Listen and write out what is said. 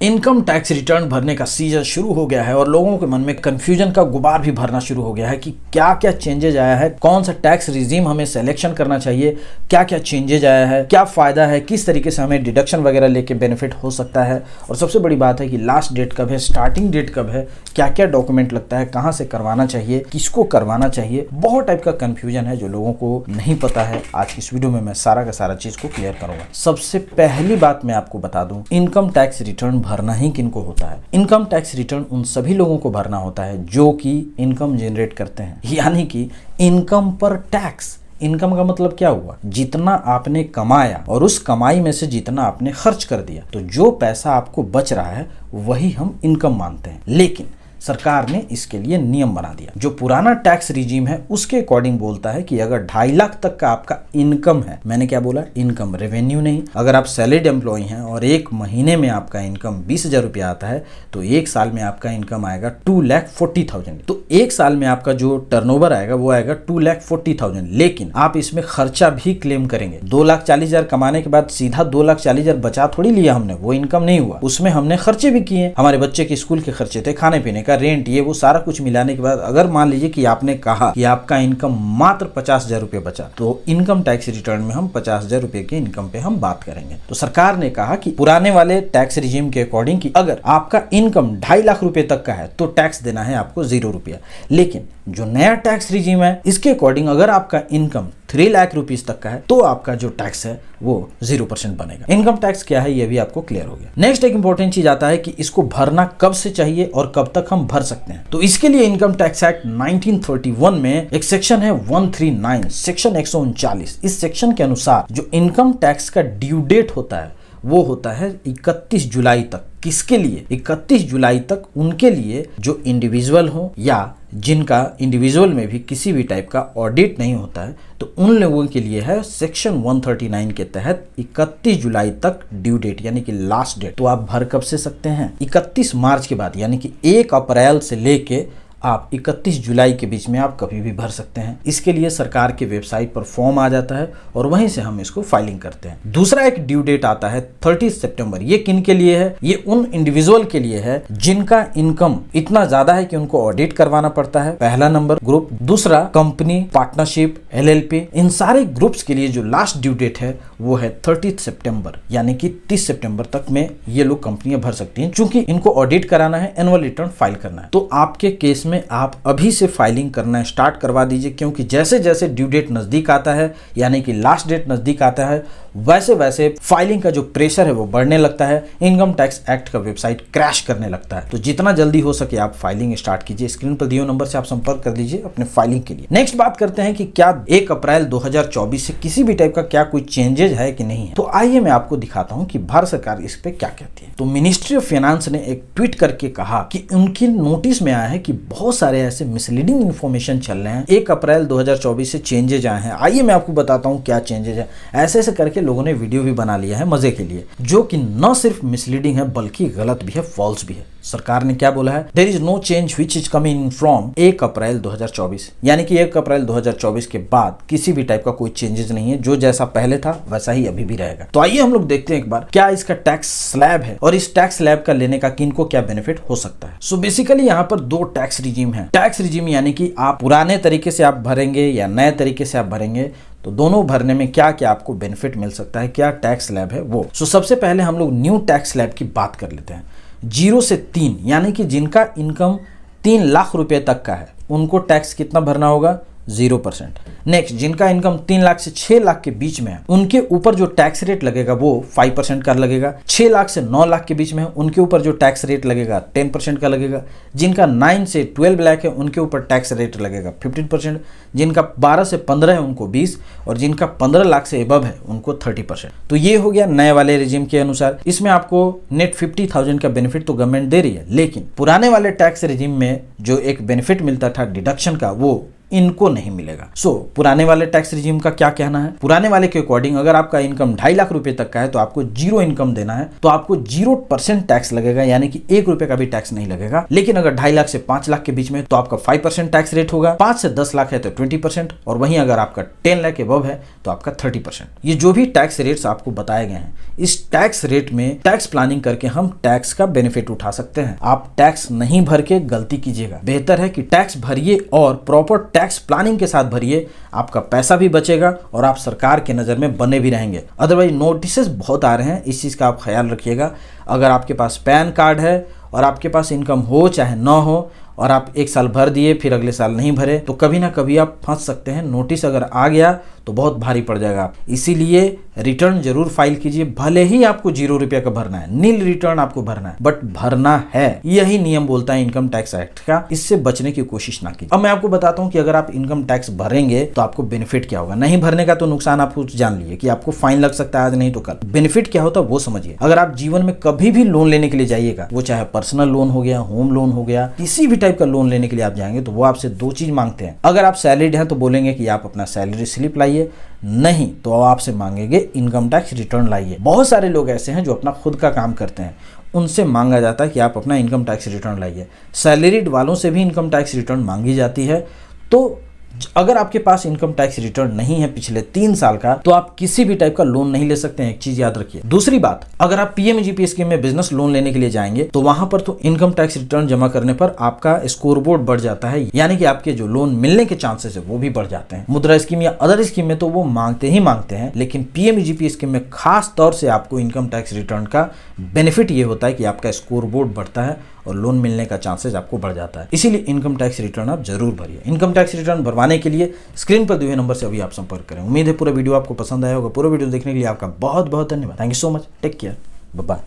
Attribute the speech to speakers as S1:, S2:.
S1: Income tax return भरने का season शुरू हो गया है और लोगों के मन में कंफ्यूजन का गुबार भी भरना शुरू हो गया है कि क्या क्या चेंजेज आया है, कौन सा टैक्स रिजीम हमें सिलेक्शन करना चाहिए, क्या क्या चेंजेज आया है, क्या फायदा है, किस तरीके से हमें डिडक्शन वगैरह लेके बेनिफिट हो सकता है। और सबसे बड़ी बात है कि लास्ट डेट कब है, स्टार्टिंग डेट कब है, क्या क्या डॉक्यूमेंट लगता है, कहाँ से करवाना चाहिए, किसको करवाना चाहिए। बहुत टाइप का कंफ्यूजन है जो लोगों को नहीं पता है। आज की इस वीडियो में मैं सारा का सारा चीज को क्लियर करूंगा। सबसे पहली बात मैं आपको बता दूं, इनकम टैक्स रिटर्न भरना ही किनको होता है। इनकम टैक्स रिटर्न उन सभी लोगों को भरना होता है जो कि इनकम जनरेट करते हैं, यानी कि इनकम पर टैक्स। इनकम का मतलब क्या हुआ, जितना आपने कमाया और उस कमाई में से जितना आपने खर्च कर दिया, तो जो पैसा आपको बच रहा है वही हम इनकम मानते हैं। लेकिन सरकार ने इसके लिए नियम बना दिया। जो पुराना टैक्स रिजीम है उसके अकॉर्डिंग बोलता है कि अगर 2.5 लाख तक का आपका इनकम है, मैंने क्या बोला, इनकम, रेवेन्यू नहीं। अगर आप सैलरीड एम्प्लॉय हैं और एक महीने में आपका इनकम 20,000 रुपया आता है तो एक साल में आपका इनकम आएगा 2,40,000। तो एक साल में आपका जो टर्नओवर आएगा वो आएगा 2,40,000। लेकिन आप इसमें खर्चा भी क्लेम करेंगे। 2,40,000 कमाने के बाद सीधा 2,40,000 बचा थोड़ी लिया हमने, वो इनकम नहीं हुआ, उसमें हमने खर्चे भी किए। हमारे बच्चे के स्कूल के खर्चे थे, खाने पीने का रेंट, ये वो सारा कुछ मिलाने के बाद अगर मान लीजिए कि आपने कहा कि आपका इनकम मात्र 50,000 रुपये बचा, तो इनकम टैक्स रिटर्न में हम 50,000 रुपए के इनकम पे हम बात करेंगे। तो सरकार ने कहा कि पुराने वाले टैक्स रिजीम के अकॉर्डिंग कि अगर आपका इनकम 2.5 लाख रुपए तक का है तो टैक्स देना है आपको 0 रुपया। लेकिन जो नया टैक्स रिजीम है इसके अकॉर्डिंग अगर आपका इनकम 3 लाख रुपीस तक का है तो आपका जो टैक्स है वो 0% बनेगा। इनकम टैक्स क्या है ये भी आपको क्लियर हो गया। नेक्स्ट एक इंपॉर्टेंट चीज आता है कि इसको भरना कब से चाहिए और कब तक हम भर सकते हैं। तो इसके लिए इनकम टैक्स एक्ट 1931 में एक सेक्शन है 139, सेक्शन 139। इस सेक्शन के अनुसार जो इनकम टैक्स का ड्यू डेट होता है वो होता है 31 जुलाई तक। किसके लिए 31 जुलाई तक? उनके लिए जो इंडिविजुअल हो या जिनका इंडिविजुअल में भी किसी भी टाइप का ऑडिट नहीं होता है, तो उन लोगों के लिए है सेक्शन 139 के तहत 31 जुलाई तक ड्यू डेट, यानी कि लास्ट डेट। तो आप भर कब से सकते हैं? 31 मार्च के बाद, यानी कि 1 अप्रैल से लेके आप 31 जुलाई के बीच में आप कभी भी भर सकते हैं। इसके लिए सरकार के वेबसाइट पर फॉर्म आ जाता है और वहीं से हम इसको फाइलिंग करते हैं। दूसरा एक ड्यू डेट आता है 30 सितंबर। ये किन के लिए है? ये उन इंडिविजुअल के लिए है जिनका इनकम इतना ज्यादा है कि उनको ऑडिट करवाना पड़ता है, पहला नंबर ग्रुप। दूसरा कंपनी, पार्टनरशिप, LLP, इन सारे ग्रुप्स के लिए जो लास्ट ड्यू डेट है वो है 30 सितंबर, यानी कि 30 सितंबर तक में ये लोग कंपनियां भर सकती हैं। चूंकि इनको ऑडिट कराना है, एनुअल रिटर्न फाइल करना है, तो आपके केस में आप अभी से फाइलिंग करना स्टार्ट करवा दीजिए, क्योंकि जैसे जैसे ड्यू डेट नजदीक आता है, यानी कि लास्ट डेट नजदीक आता है, वैसे वैसे फाइलिंग का जो प्रेशर है वो बढ़ने लगता है। इनकम टैक्स एक्ट का वेबसाइट क्रैश करने लगता है। तो जितना जल्दी हो सके आप फाइलिंग स्टार्ट कीजिए। स्क्रीन पर दिए नंबर से आप संपर्क कर लीजिए अपने फाइलिंग के लिए। नेक्स्ट बात करते हैं कि क्या 1 अप्रैल 2024 से किसी भी टाइप का क्या कोई चेंजेज है कि नहीं है। तो आइए मैं आपको दिखाता हूं कि भारत सरकार इस पे क्या कहती है। तो मिनिस्ट्री ऑफ फाइनेंस ने एक ट्वीट करके कहा कि उनकी नोटिस में आया है कि बहुत सारे ऐसे मिसलीडिंग इन्फॉर्मेशन चल रहे हैं। 1 अप्रैल 2024 से चेंजेज आए हैं। आइए मैं आपको बताता हूं क्या चेंजेज है। ऐसे ऐसे करके लोगों ने वीडियो भी बना लिया है मजे के लिए, जो कि न सिर्फ मिसलीडिंग है बल्कि गलत भी है, फॉल्स भी है। सरकार ने क्या बोला है? There is no change which is coming from 1 April 2024, यानी कि 1 अप्रैल 2024 के बाद किसी भी टाइप का कोई चेंजेस नहीं है। जो जैसा पहले था वैसा ही अभी भी रहेगा। तो आइए हम लोग देखते हैं एक बार क्या इसका टैक्स स्लैब है और इस टैक्स स्लैब का लेने का किनको क्या बेनिफिट हो सकता है। सो बेसिकली यहाँ पर 2 टैक्स रिजीम है। टैक्स रिजीम यानी कि आप पुराने तरीके से आप भरेंगे या नए तरीके से आप भरेंगे, तो दोनों भरने में क्या क्या आपको बेनिफिट मिल सकता है, क्या टैक्स स्लैब है वो। सो सबसे पहले हम लोग न्यू टैक्स स्लैब की बात कर लेते हैं। 0 से 3, यानी कि जिनका इनकम 3 लाख रुपए तक का है उनको टैक्स कितना भरना होगा? 0%। नेक्स्ट, जिनका इनकम 3 लाख से 6 लाख के बीच में है उनके ऊपर जो टैक्स रेट लगेगा वो 5% का लगेगा। 6 लाख से 9 लाख के बीच में है उनके ऊपर जो टैक्स रेट लगेगा 10% का लगेगा। जिनका 9 से 12 लाख है उनके ऊपर टैक्स रेट लगेगा 15%। जिनका 12 से 15 है उनको 20, और जिनका 15 लाख से एबव है उनको 30%। तो ये हो गया नए वाले रिजीम के अनुसार। इसमें आपको नेट 50,000 का बेनिफिट तो गवर्नमेंट दे रही है, लेकिन पुराने वाले टैक्स रिजीम में जो एक बेनिफिट मिलता था डिडक्शन का, वो इनको नहीं मिलेगा। पुराने वाले टैक्स रिजीम का क्या कहना है? पुराने वाले के अकॉर्डिंग अगर आपका इनकम 2.5 लाख रुपए तक का है तो आपको जीरो इनकम देना है, तो आपको 0% टैक्स लगेगा, यानी कि 1 रुपए का भी टैक्स नहीं लगेगा। लेकिन अगर 2.5 लाख से 5 लाख के बीच में तो आपका 5% टैक्स रेट होगा, 5 से 10 लाख है तो 20%, और वहीं अगर आपका 10 लाख अबव है तो आपका 30%। ये जो भी टैक्स रेट्स आपको बताए गए हैं, इस टैक्स रेट में टैक्स प्लानिंग करके हम टैक्स का बेनिफिट उठा सकते हैं। आप टैक्स नहीं भर के गलती कीजिएगा, बेहतर है कि टैक्स भरिए और प्रॉपर टैक्स प्लानिंग के साथ भरिए, आपका पैसा भी बचेगा और आप सरकार के नज़र में बने भी रहेंगे। अदरवाइज नोटिस बहुत आ रहे हैं, इस चीज़ का आप ख्याल रखिएगा। अगर आपके पास पैन कार्ड है और आपके पास इनकम हो चाहे ना हो, और आप 1 साल भर दिए फिर अगले साल नहीं भरे, तो कभी ना कभी आप फंस सकते हैं। नोटिस अगर आ गया तो बहुत भारी पड़ जाएगा। इसीलिए रिटर्न जरूर फाइल कीजिए, भले ही आपको 0 रुपये का भरना है, नील रिटर्न आपको भरना है, बट भरना है। यही नियम बोलता है इनकम टैक्स एक्ट का। इससे बचने की कोशिश ना कीजिए। अब मैं आपको बताता हूं कि अगर आप इनकम टैक्स भरेंगे तो आपको बेनिफिट क्या होगा। नहीं भरने का तो नुकसान आप जान लिए कि आपको फाइन लग सकता है, आज नहीं तो कल। बेनिफिट क्या होता है वो समझिए। अगर आप जीवन में कभी भी लोन लेने के लिए जाइएगा, वो चाहे पर्सनल लोन हो गया, होम लोन हो गया, किसी भी टाइप का लोन लेने के लिए आप जाएंगे तो वो आपसे 2 चीज मांगते हैं। अगर आप सैलरीड हैं तो बोलेंगे कि आप अपना सैलरी स्लिप लाइए, नहीं तो आपसे मांगेंगे इनकम टैक्स रिटर्न लाइए। बहुत सारे लोग ऐसे हैं जो अपना खुद का काम करते हैं, उनसे मांगा जाता है कि आप अपना इनकम टैक्स रिटर्न लाइए। सैलरीड वालों से भी इनकम टैक्स रिटर्न मांगी जाती है। तो अगर आपके पास इनकम टैक्स रिटर्न नहीं है पिछले 3 साल का, तो आप किसी भी टाइप का लोन नहीं ले सकते हैं, एक चीज याद रखिए। दूसरी बात, अगर आप पीएमजीपी स्कीम में बिजनेस लोन लेने के लिए जाएंगे तो वहां पर तो इनकम टैक्स रिटर्न जमा करने पर आपका स्कोर बोर्ड बढ़ जाता है, यानी कि आपके जो लोन मिलने के चांसेस है वो भी बढ़ जाते हैं। मुद्रा स्कीम या अदर स्कीम में तो वो मांगते ही मांगते हैं, लेकिन पीएमजीपी स्कीम में खास तौर से आपको इनकम टैक्स रिटर्न का बेनिफिट ये होता है कि आपका स्कोर बोर्ड बढ़ता है और लोन मिलने का चांसेस आपको बढ़ जाता है। इसीलिए इनकम टैक्स रिटर्न आप जरूर भरिए। इनकम टैक्स रिटर्न भरवाने के लिए स्क्रीन पर दिए हुए नंबर से अभी आप संपर्क करें। उम्मीद है पूरा वीडियो आपको पसंद आया होगा। पूरा वीडियो देखने के लिए आपका बहुत बहुत धन्यवाद। Thank you so much. Take care. Bye bye.